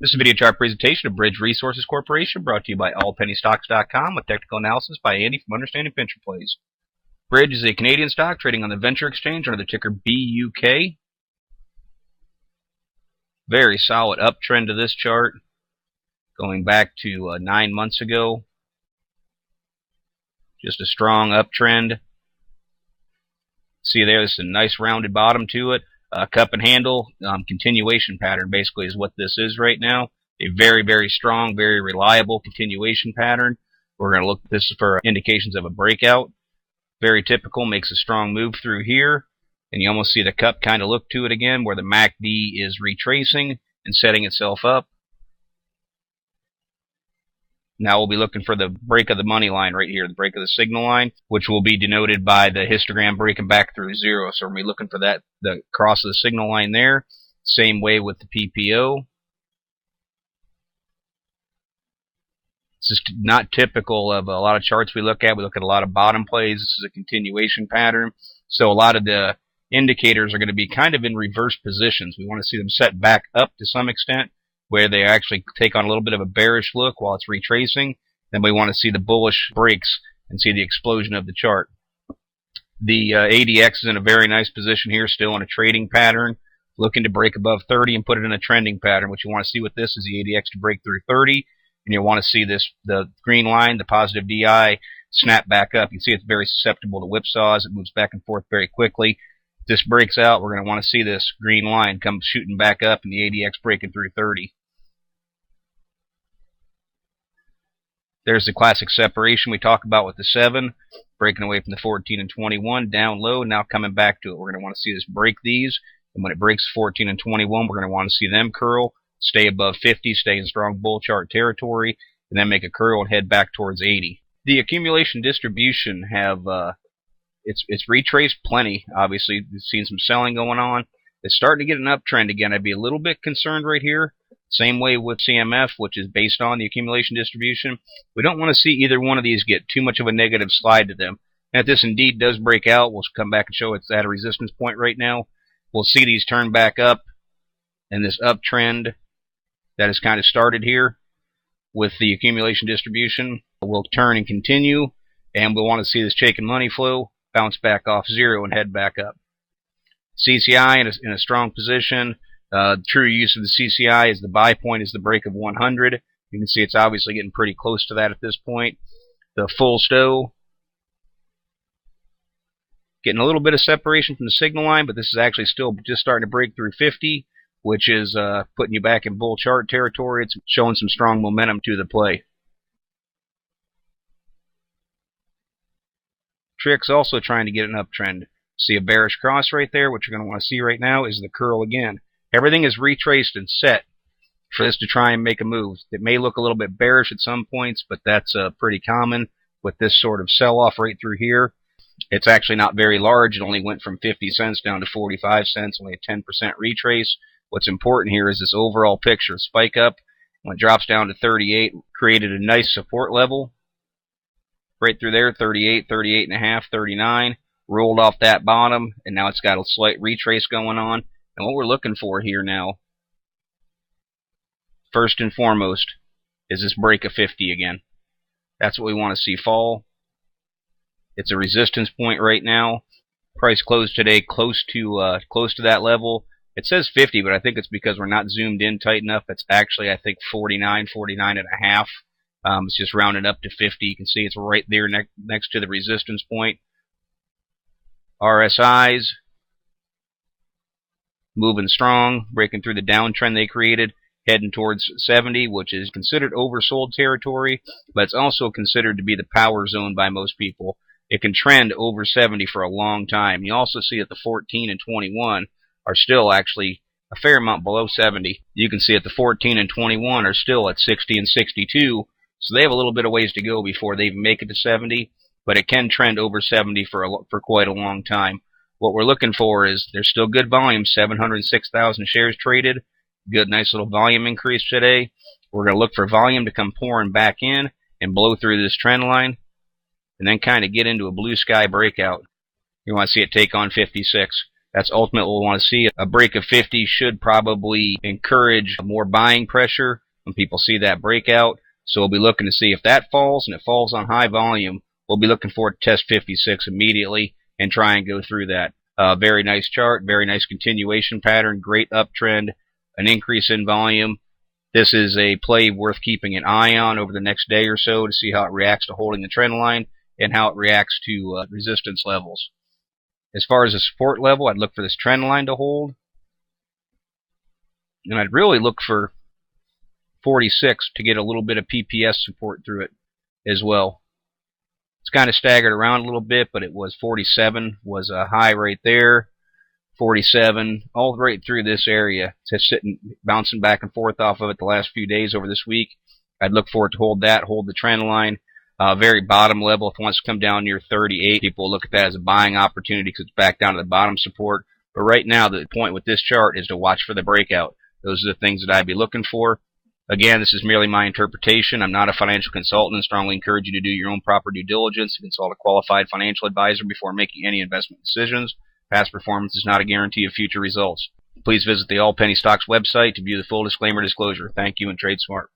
This is a video chart presentation of Bridge Resources Corporation, brought to you by allpennystocks.com with technical analysis by Andy from Understanding Venture Plays. Bridge is a Canadian stock trading on the Venture Exchange under the ticker V.BUK. Very solid uptrend to this chart, going back to 9 months ago. Just a strong uptrend. See there, this is a nice rounded bottom to it. Cup and handle continuation pattern basically is what this is right now. A very, very strong, very reliable continuation pattern. We're going to look at this for indications of a breakout. Very typical, makes a strong move through here. And you almost see the cup kind of look to it again, where the MACD is retracing and setting itself up. Now we'll be looking for the break of the money line right here, the break of the signal line, which will be denoted by the histogram breaking back through zero. So we're going to be looking for that, the cross of the signal line there. Same way with the PPO. This is not typical of a lot of charts we look at. We look at a lot of bottom plays. This is a continuation pattern. So a lot of the indicators are going to be kind of in reverse positions. We want to see them set back up to some extent, where they actually take on a little bit of a bearish look while it's retracing. Then we want to see the bullish breaks and see the explosion of the chart. The ADX is in a very nice position here, still in a trading pattern, looking to break above 30 and put it in a trending pattern. What you want to see with this is the ADX to break through 30, and you want to see this, the green line, the positive DI, snap back up. You can see it's very susceptible to whipsaws. It moves back and forth very quickly. If this breaks out, we're going to want to see this green line come shooting back up and the ADX breaking through 30. There's the classic separation we talk about with the 7, breaking away from the 14 and 21, down low, now coming back to it. We're going to want to see this break these, and when it breaks 14 and 21, we're going to want to see them curl, stay above 50, stay in strong bull chart territory, and then make a curl and head back towards 80. The accumulation distribution have it's retraced plenty. Obviously, we've seen some selling going on. It's starting to get an uptrend again. I'd be a little bit concerned right here. Same way with CMF, which is based on the accumulation distribution. We don't want to see either one of these get too much of a negative slide to them. And if this indeed does break out, we'll come back and show it's at a resistance point right now. We'll see these turn back up, and this uptrend that has kind of started here with the accumulation distribution will turn and continue, and we'll want to see this shaken money flow bounce back off zero and head back up. CCI in a strong position. True use of the CCI is the buy point is the break of 100. You can see it's obviously getting pretty close to that at this point. The full stow, getting a little bit of separation from the signal line, but this is actually still just starting to break through 50, which is putting you back in bull chart territory. It's showing some strong momentum to the play. Trick's also trying to get an uptrend. See a bearish cross right there. What you're going to want to see right now is the curl again. Everything is retraced and set for this to try and make a move. It may look a little bit bearish at some points, but that's pretty common with this sort of sell-off right through here. It's actually not very large. It only went from 50 cents down to 45 cents, only a 10% retrace. What's important here is this overall picture. Spike up, when it drops down to 38, created a nice support level. Right through there, 38, 38 and a half, 39. Rolled off that bottom, and now it's got a slight retrace going on. And what we're looking for here now, first and foremost, is this break of 50 again. That's what we want to see fall. It's a resistance point right now. Price closed today close to that level. It says 50, but I think it's because we're not zoomed in tight enough. It's actually, I think, 49, 49 and a half. It's just rounded up to 50. You can see it's right there next to the resistance point. RSIs moving strong, breaking through the downtrend they created, heading towards 70, which is considered oversold territory, but it's also considered to be the power zone by most people. It can trend over 70 for a long time. You also see that the 14 and 21 are still actually a fair amount below 70. You can see that the 14 and 21 are still at 60 and 62, so they have a little bit of ways to go before they even make it to 70, but it can trend over 70 for quite a long time. What we're looking for is there's still good volume, 706,000 shares traded. Good, nice little volume increase today. We're going to look for volume to come pouring back in and blow through this trend line and then kind of get into a blue sky breakout. You want to see it take on 56. That's ultimately what we want to see. A break of 50 should probably encourage more buying pressure when people see that breakout. So we'll be looking to see if that falls, and it falls on high volume. We'll be looking for it to test 56 immediately and try and go through that. Very nice chart, very nice continuation pattern, great uptrend, an increase in volume. This is a play worth keeping an eye on over the next day or so to see how it reacts to holding the trend line and how it reacts to resistance levels. As far as the support level, I'd look for this trend line to hold. And I'd really look for 46 to get a little bit of PPS support through it as well. It's kind of staggered around a little bit, but it was 47 was a high right there. 47 all right through this area. It's just sitting, bouncing back and forth off of it the last few days over this week. I'd look for it to hold that, hold the trend line. Very bottom level, if it wants to come down near 38, people will look at that as a buying opportunity because it's back down to the bottom support. But right now, the point with this chart is to watch for the breakout. Those are the things that I'd be looking for. Again, this is merely my interpretation. I'm not a financial consultant and strongly encourage you to do your own proper due diligence and consult a qualified financial advisor before making any investment decisions. Past performance is not a guarantee of future results. Please visit the All Penny Stocks website to view the full disclaimer disclosure. Thank you and trade smart.